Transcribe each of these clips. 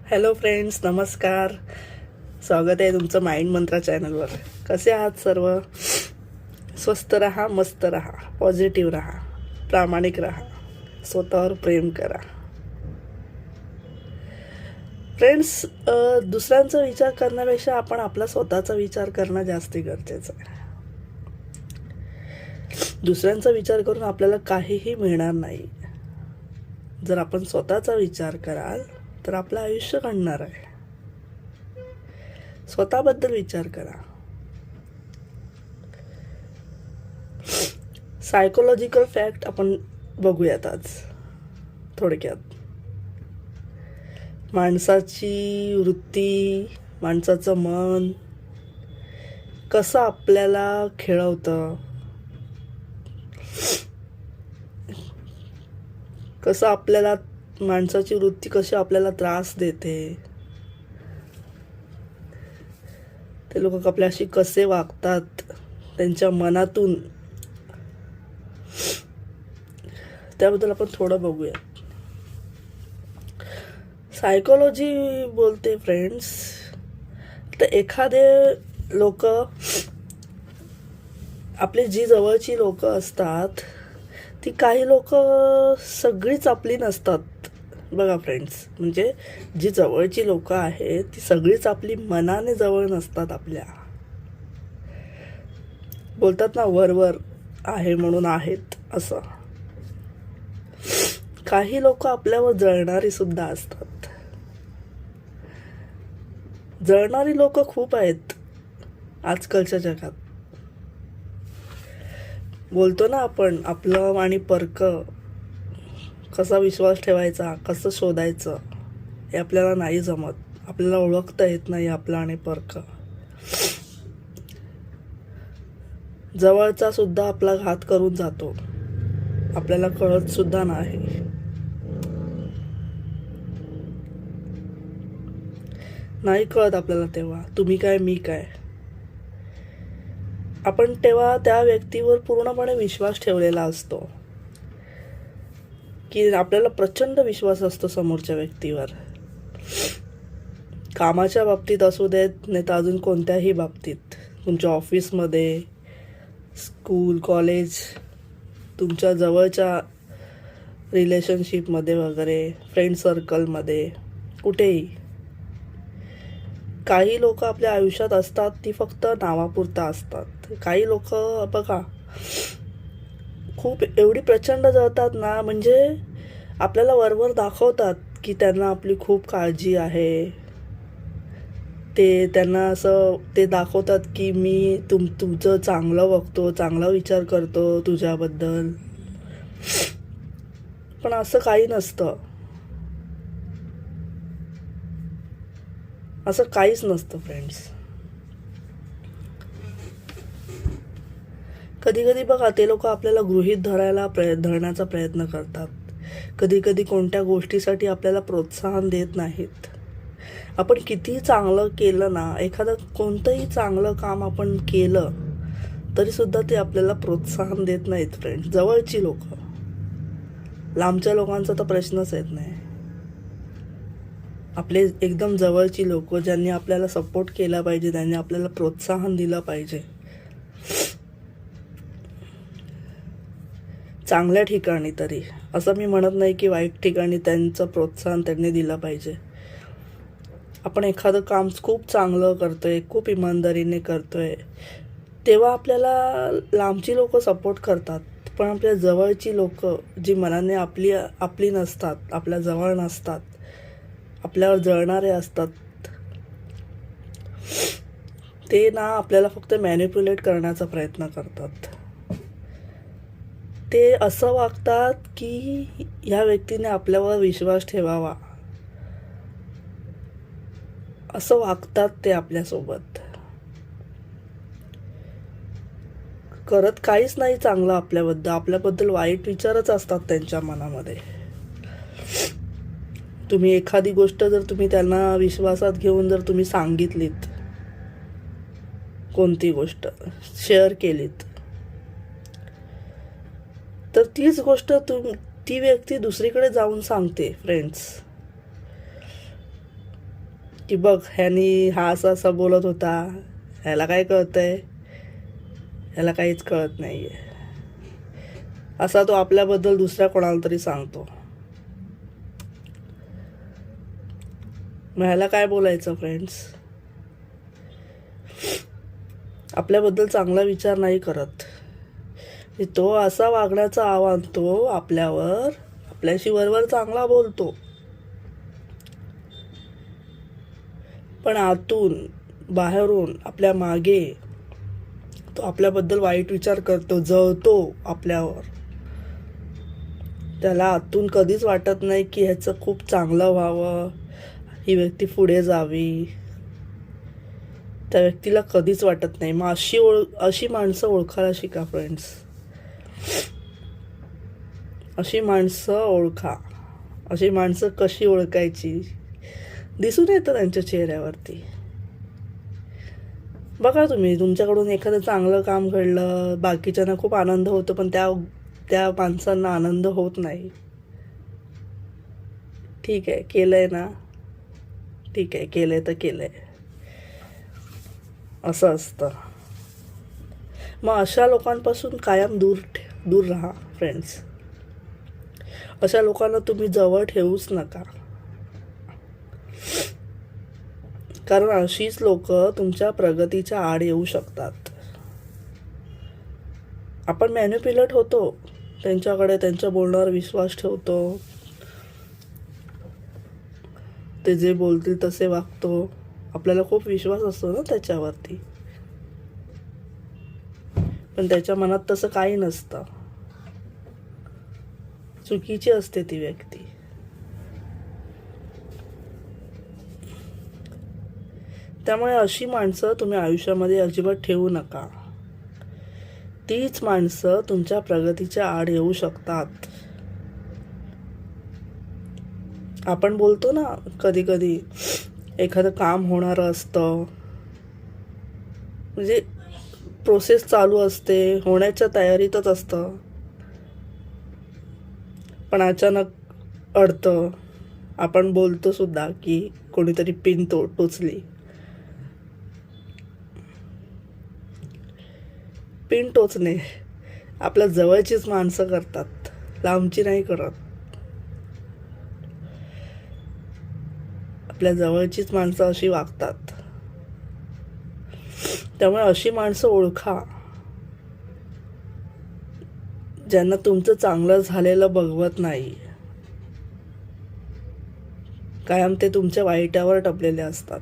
Hello friends, नमस्कार. स्वागत आहे तुमचं माइंड मंत्रा चॅनलवर. कसे आहात सर्व? स्वस्त रहा, मस्त रहा, पॉझिटिव्ह रहा, प्रामाणिक रहा, स्वतःवर प्रेम करा. फ्रेंड्स, दुसऱ्यांचा विचार करण्यापेक्षा आपण आपला स्वतःचा विचार करणं जास्ती गरजेचं आहे. दुसऱ्यांचा विचार करून आपल्याला काहीही मिळणार नाही. जर आपण स्वतःचा विचार कराल तर आपलं आयुष्य घडणार आहे. स्वतःबद्दल विचार करा. सायकोलॉजिकल फॅक्ट आपण बघूयात आज थोडक्यात. माणसाची वृत्ती, माणसाचं मन कसं आपल्याला खेळवतं, कसं आपल्याला माणसाची वृत्ती कशी आपल्याला त्रास देते, ते लोक आपल्याशी कसे वागतात त्यांच्या मनातून, त्याबद्दल आपण थोडं बघूया. सायकोलॉजी बोलते फ्रेंड्स, तर एखादे लोक, आपली जी जवळची लोक असतात ती काही लोक सगळीच आपली नसतात. बघा फ्रेंड्स, म्हणजे जी जवळची लोक आहेत ती सगळीच आपली मनाने जवळ नसतात. आपल्या बोलतात ना, वरवर आहे म्हणून आहेत असं. काही लोक आपल्यावर जळणारी सुद्धा असतात. जळणारी लोक खूप आहेत आजकालच्या जगात. बोलतो ना आपण, आपलं आणि परक कसा विश्वास ठेवायचा, कसं शोधायचं हे आपल्याला नाही जमत. आपल्याला ओळखता येत नाही आपलं आणि परक. जवळचा सुद्धा आपला घात करून जातो, आपल्याला कळत सुद्धा नाही. नाही कळत आपल्याला तेव्हा तुम्ही काय मी काय. आपण तेव्हा त्या व्यक्तीवर पूर्णपणे विश्वास ठेवलेला असतो, की आपल्याला प्रचंड विश्वास असतो समोरच्या व्यक्तीवर. कामाच्या बाबतीत असू देत, नाही तर अजून कोणत्याही बाबतीत, तुमच्या ऑफिसमध्ये, स्कूल, कॉलेज, तुमच्या जवळच्या रिलेशनशिपमध्ये वगैरे, फ्रेंड सर्कलमध्ये, कुठेही. काही लोक आपल्या आयुष्यात असतात ती फक्त नावापुरता असतात. काही लोक बघा खूप एवढी प्रचंड जळतात ना, म्हणजे आपल्याला वरवर दाखवतात की त्यांना आपली खूप काळजी आहे. त्यांना असं ते दाखवतात की मी तुमचं चांगलं बघतो, चांगला विचार करतो तुझ्याबद्दल. पण असं काही नसतं. असं काहीच नसतं फ्रेंड्स. कधी कधी बघा, ते लोक आपल्याला गृहीत धरण्याचा प्रयत्न करतात. कधी कधी कोणत्या गोष्टीसाठी आपल्याला प्रोत्साहन देत नाहीत. आपण कितीही चांगलं केलं ना, एखादं कोणतंही चांगलं काम आपण केलं तरी सुद्धा ते आपल्याला प्रोत्साहन देत नाहीत फ्रेंड्स. जवळची लोक, लांबच्या लोकांचा तर प्रश्नच येत नाही. आपले एकदम जवळची लोक, ज्यांनी आपल्याला सपोर्ट केला पाहिजे, त्यांनी आपल्याला प्रोत्साहन दिलं पाहिजे, चांगल्या ठिकाणी तरी. असं मी म्हणत नाही की वाईट ठिकाणी त्यांचं प्रोत्साहन त्यांनी दिलं पाहिजे. आपण एखादं काम खूप चांगलं करतोय, खूप इमानदारीने करतोय, तेव्हा आपल्याला लांबची लोक सपोर्ट करतात. पण आपल्या जवळची लोक, जी मनाने आपली नसतात, आपल्या जवळ नसतात, आपल्यावर जळणारे असतात, ते ना आपल्याला फक्त मॅनिप्युलेट करण्याचा प्रयत्न करतात. ते असं वागतात की ह्या व्यक्तीने आपल्यावर विश्वास ठेवावा, असं वागतात ते आपल्यासोबत. करत काहीच नाही चांगलं आपल्याबद्दल वाईट विचारच असतात त्यांच्या मनामध्ये. तुम्ही एखादी गोष्ट जर तुम्ही त्यांना विश्वासात घेऊन जर तुम्ही सांगितलीत, कोणती गोष्ट शेअर केलीत, तर तीच गोष्ट ती व्यक्ती दुसरीकडे जाऊन सांगते फ्रेंड्स. की बघ ह्यानी हा असा बोलत होता, ह्याला काय कळतंय, ह्याला काहीच कळत नाही आहे, असा तो आपल्याबद्दल दुसऱ्या कोणाला तरी सांगतो. मग ह्याला काय बोलायचं फ्रेंड्स? आपल्याबद्दल चांगला विचार नाही करत. तो असा वागण्याचा आव आणतो आपल्यावर, आपल्याशी वरवर चांगला बोलतो, पण आतून बाहेरून आपल्या मागे तो आपल्याबद्दल वाईट विचार करतो, जळतो आपल्यावर. त्याला आतून कधीच वाटत नाही की ह्याचं खूप चांगलं व्हावं, ही व्यक्ती पुढे जावी. त्या व्यक्तीला कधीच वाटत नाही. मग अशी माणसं ओळखायला शिका फ्रेंड्स. अशी माणसं ओळखा. अशी माणसं कशी ओळखायची? दिसून येतं त्यांच्या चेहऱ्यावरती. बघा तुम्ही, तुमच्याकडून एखादं चांगलं काम घडलं, बाकीच्यांना खूप आनंद होतो, पण त्या माणसांना आनंद होत नाही. ठीक आहे, केलंय ना, ठीक आहे, केलंय तर केलंय, असं असतं. मग अशा लोकांपासून कायम दूर राहा फ्रेंड्स. अशा लोकांना तुम्ही जवळ ठेवूच नका, कारण अशीच लोक तुमच्या प्रगतीच्या आड येऊ शकतात. आपण मॅन्युप्युलेट होतो त्यांच्याकडे, त्यांच्या बोलण्यावर विश्वास ठेवतो, ते जे बोलतील तसे वागतो. आपल्याला खूप विश्वास असतो ना त्याच्यावरती, पण त्याच्या मनात तसं काही नसतं. चुकीची असते ती व्यक्ती. त्यामुळे अशी माणसं तुम्ही आयुष्यामध्ये अजिबात ठेवू नका. तीच माणसं तुमच्या प्रगतीच्या आड येऊ शकतात. आपण बोलतो ना कधी कधी, एखादं काम होणारं असतं, म्हणजे प्रोसेस चालू असते, होण्याच्या तयारीतच असतं, पण अचानक अडतं. आपण बोलतो सुद्धा की कोणीतरी पिन टोचली. पिन टोचणे आपल्या जवळचीच माणसं करतात, लांबची नाही करत. आपल्या जवळचीच माणसं अशी वागतात. त्यामुळे अशी माणसं ओळखा, ज्यांना तुमचं चांगलं झालेलं बघवत नाही. कायम ते तुमच्या वाईटावर टपलेले असतात.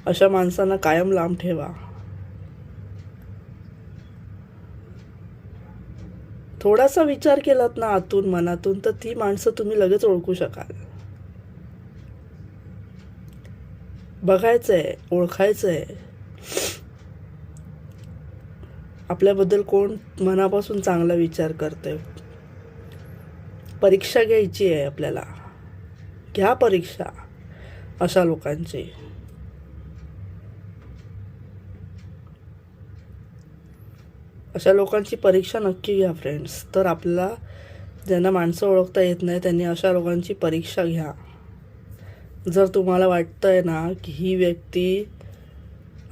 अशा माणसांना कायम लांब ठेवा. थोडासा विचार केलात ना आतून, मनातून, तर ती माणसं तुम्ही लगेच ओळखू शकाल. बघायचंय, ओळखायचंय आपल्याबद्दल कोण मनापासून चांगला विचार करतोय. परीक्षा घ्यायची आहे आपल्याला. घ्या परीक्षा अशा लोकांची. अशा लोकांची परीक्षा नक्की घ्या फ्रेंड्स. तर आपल्याला, ज्यांना माणसं ओळखता येत नाही त्यांनी अशा लोकांची परीक्षा घ्या. जर तुम्हाला वाटतंय ना की ही व्यक्ती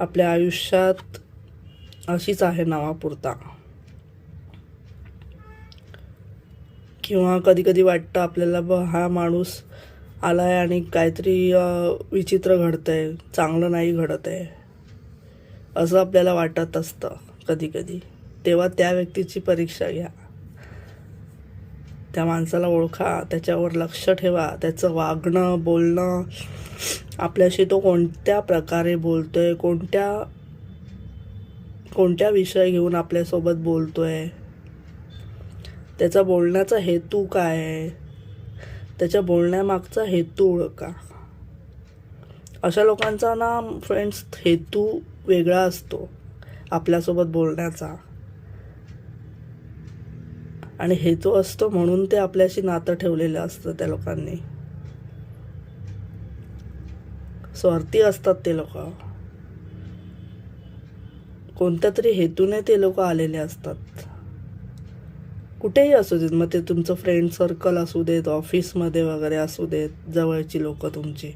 आपल्या आयुष्यात अशीच आहे नावापुरता, किंवा कधी कधी वाटतं आपल्याला हा माणूस आलाय आणि काहीतरी विचित्र घडतंय, चांगलं नाही घडत आहे, असं आपल्याला वाटत असतं कधी कधी, तेव्हा त्या व्यक्तीची परीक्षा घ्या. त्या माणसाला ओळखा, त्याच्यावर लक्ष ठेवा, त्याचं वागणं, बोलणं, आपल्याशी तो कोणत्या प्रकारे बोलतोय, कोणत्या विषय घेऊन आपल्यासोबत बोलतोय, त्याचा बोलण्याचा हेतू काय आहे, त्याच्या बोलण्यामागचा हेतू ओळखा. अशा लोकांचा ना फ्रेंड्स हेतू वेगळा असतो आपल्यासोबत बोलण्याचा, आणि हेतू असतो म्हणून ते आपल्याशी नातं ठेवलेलं असतं. त्या लोकांनी स्वार्थी असतात ते लोक. कोणत्या तरी हेतूने ते लोक आलेले असतात. कुठेही असू देत, मग ते तुमचं फ्रेंड सर्कल असू देत, ऑफिसमध्ये वगैरे असू देत, जवळची लोक तुमची.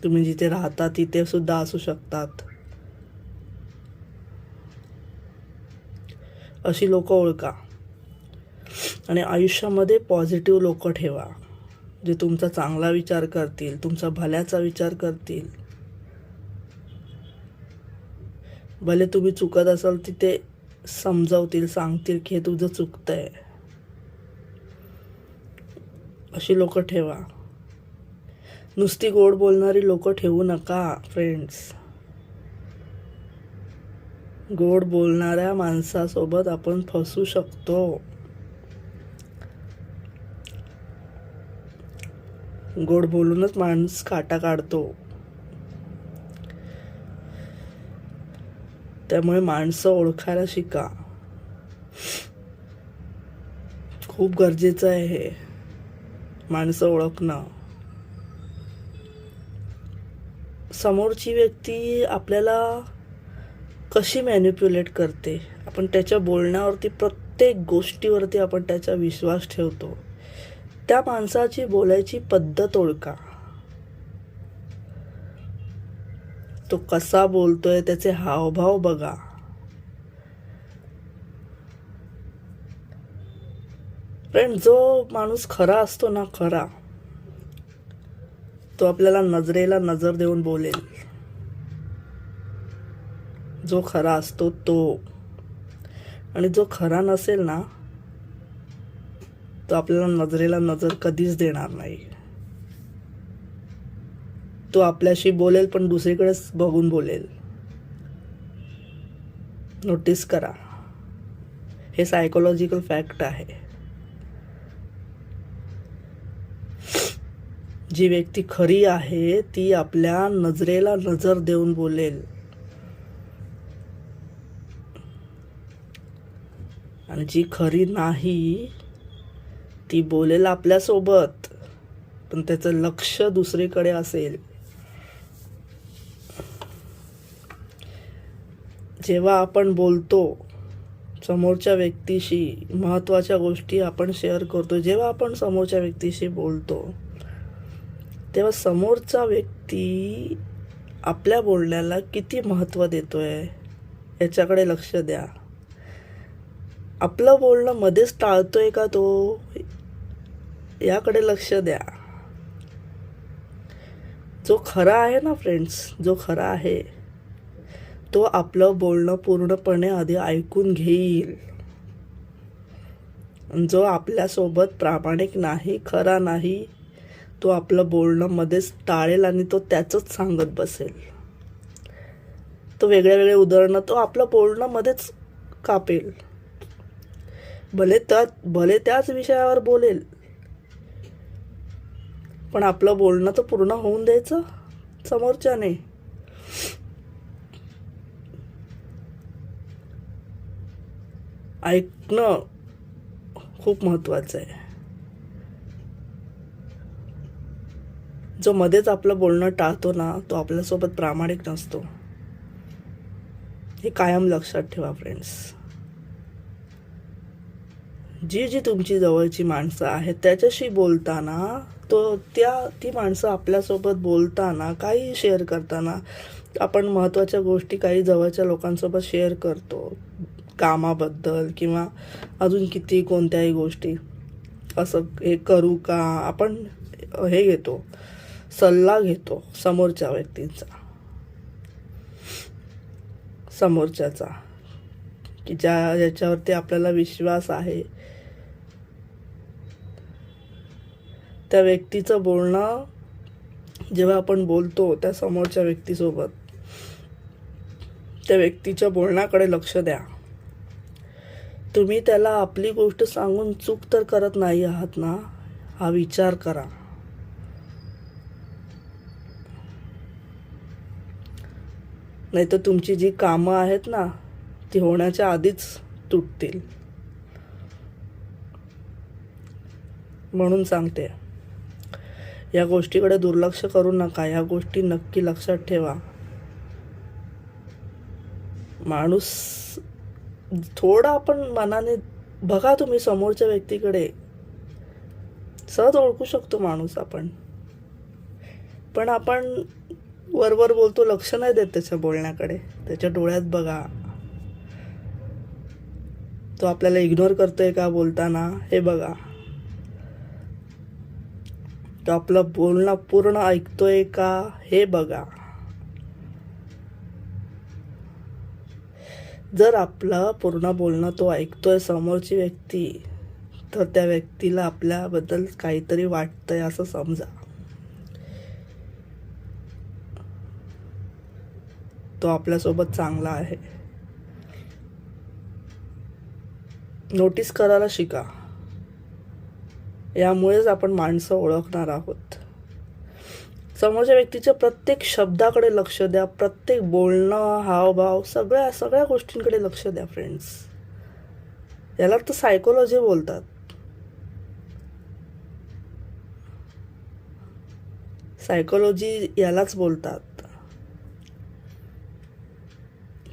तुम्ही जिथे राहता तिथे सुद्धा असू शकतात. अशी लोक ओळखा आणि आयुष्यामध्ये पॉझिटिव्ह लोक ठेवा, जे तुमचा चांगला विचार करतील, तुमचा भल्याचा विचार करतील. भले तुम्ही चुकत असाल तिथे समजावतील, सांगतील की हे तुझं चुकतंय. अशी लोक ठेवा. नुसती गोड बोलणारी लोक ठेवू नका फ्रेंड्स. गोड बोलणाऱ्या माणसासोबत आपण फसू शकतो. गोड बोलूनच माणूस काटा काढतो. त्यामुळे माणसं ओळखायला शिका. खूप गरजेचं आहे हे, माणसं ओळखणं. समोरची व्यक्ती आपल्याला कशी मॅनिप्युलेट करते, आपण त्याच्या बोलण्यावरती, प्रत्येक गोष्टीवरती आपण त्याचा विश्वास ठेवतो. त्या माणसाची बोलायची पद्धत ओळखा. तो कसा बोलतोय, त्याचे हावभाव बघा. फ्रेंड, जो माणूस खरा असतो ना, खरा, तो आपल्याला नजरेला नजर देऊन बोलेल. जो खरा असतो तो. आणि जो खरा नसेल ना, तो आपल्याला नजरेला नजर कधीच देणार नाही. तो आपल्याशी बोलेल पण दुसरीकडेच बघून बोलेल. नोटीस करा, हे सायकोलॉजिकल फॅक्ट आहे. जी व्यक्ती खरी आहे ती आपल्या नजरेला नजर देऊन बोलेल. आणि जी खरी नाही ती बोलेल आपल्यासोबत, पण त्याचं लक्ष दुसरीकडे असेल. जेव्हा आपण बोलतो समोरच्या व्यक्तीशी, महत्त्वाच्या गोष्टी आपण शेअर करतो, जेव्हा आपण समोरच्या व्यक्तीशी बोलतो तेव्हा समोरचा व्यक्ती आपल्या बोलण्याला किती महत्त्व देतोय याच्याकडे लक्ष द्या. आपलं बोलणं मध्येच टाळतोय का तो, याकडे लक्ष द्या. जो खरा आहे ना फ्रेंड्स, जो खरा आहे तो आपलं बोलणं पूर्णपणे आधी ऐकून घेईल. जो आपल्यासोबत प्रामाणिक नाही, खरा नाही, तो आपलं बोलणं मध्येच टाळेल आणि तो त्याचंच सांगत बसेल. तो वेगळे उदाहरणं, तो आपलं बोलणं मध्येच कापेल. भले त्याच विषयावर बोलेल, पण आपलं बोलणं तर पूर्ण होऊन द्यायचं समोरच्याने. ऐकणं खूप महत्त्वाचं आहे. जो मध्येच आपलं बोलणं टाळतो ना, तो आपल्यासोबत प्रामाणिक नसतो. हे कायम लक्षात ठेवा फ्रेंड्स. जी तुमची जवळची माणसं आहेत त्याच्याशी बोलताना ती माणसं आपल्यासोबत बोलताना, काही शेअर करताना, आपण महत्त्वाच्या गोष्टी काही जवळच्या लोकांसोबत शेअर करतो, कामाबद्दल किंवा अजून किती कोणत्याही गोष्टी, असं हे करू का, आपण हे घेतो, सल्ला घेतो समोरच्या व्यक्तींचा, समोरच्याचा, की ज्याच्यावरती आपल्याला विश्वास आहे. त्या व्यक्तीचं बोलणं जेव्हा आपण बोलतो त्या समोरच्या व्यक्तीसोबत, त्या व्यक्तीच्या बोलण्याकडे लक्ष द्या. तुम्ही त्याला आपली गोष्ट सांगून चूक तर करत नाही आहात ना, हा विचार करा. नाही तर तुमची जी कामं आहेत ना ती होण्याच्या आधीच तुटतील. म्हणून सांगते, या गोष्टीकडे दुर्लक्ष करू नका. या गोष्टी नक्की लक्षात ठेवा. माणूस थोडा आपण मनाने बघा, तुम्ही समोरच्या व्यक्तीकडे सहज ओळखू शकतो माणूस आपण. पण आपण वरवर बोलतो, लक्ष नाही देत त्याच्या बोलण्याकडे. त्याच्या डोळ्यात बघा, तो आपल्याला इग्नोर करतोय का बोलताना हे बघा. तो आपलं बोलणं पूर्ण ऐकतोय का हे बघा. जर आपलं पूर्ण बोलणं तो ऐकतोय समोरची व्यक्ती, तर त्या व्यक्तीला आपल्याबद्दल काहीतरी वाटतंय असं समजा. तो आपल्यासोबत चांगला आहे. नोटीस करायला शिका. यामुळेच आपण माणसं ओळखणार आहोत. समोरच्या व्यक्तीच्या प्रत्येक शब्दाकडे लक्ष द्या, प्रत्येक बोलणं, हावभाव, सगळ्या गोष्टींकडे लक्ष द्या फ्रेंड्स. याला तर सायकोलॉजी बोलतात. सायकोलॉजी यालाच बोलतात.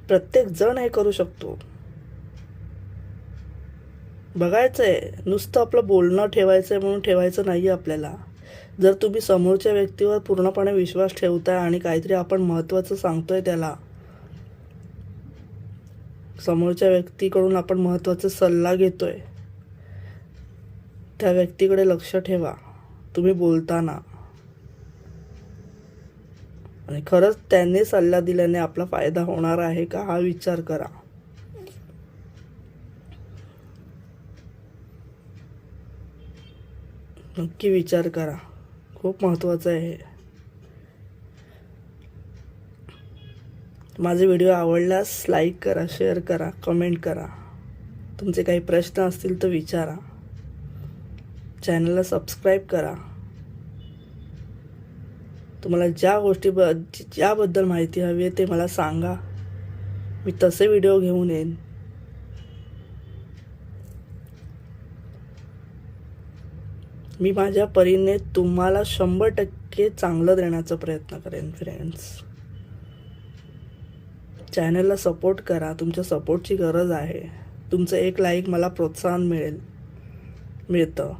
प्रत्येक जण हे करू शकतो. बघायचंय, नुसतं आपलं बोलणं ठेवायचंय म्हणून ठेवायचं नाही आपल्याला. जर तुम्ही समोरच्या व्यक्तीवर पूर्णपणे विश्वास ठेवताय आणि काहीतरी आपण महत्त्वाचं सांगतोय त्याला, समोरच्या व्यक्तीकडून आपण महत्त्वाचा सल्ला घेतोय, त्या व्यक्तीकडे लक्ष ठेवा तुम्ही बोलताना. आणि खरंच त्यांनी सल्ला दिल्याने आपला फायदा होणार आहे का हा विचार करा. नक्की विचार करा, खूप महत्त्वाचं आहे. माझे व्हिडिओ आवडल्यास लाईक करा, शेअर करा, कमेंट करा. तुमचे काही प्रश्न असतील तर विचारा. चॅनलला सबस्क्राईब करा. तुम्हाला ज्याबद्दल माहिती हवी आहे ते मला सांगा, मी तसे व्हिडिओ घेऊन येईन. मी माझ्या परीने तुम्हाला 100% चांगलं देण्याचा प्रयत्न करेन फ्रेंड्स. चॅनलला सपोर्ट करा. तुमच्या सपोर्टची गरज आहे. तुमचं एक लाईक मला प्रोत्साहन मिळतं.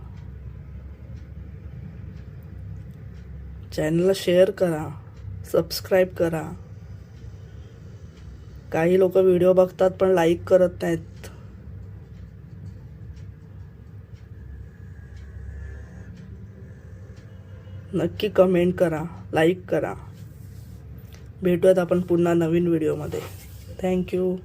चॅनलला शेअर करा, सबस्क्राईब करा. काही लोक व्हिडिओ बघतात पण लाईक करत नाहीत. नक्की कमेंट करा, लाईक करा. भेटूयात आपण पुन्हा नवीन व्हिडिओमध्ये. थँक्यू.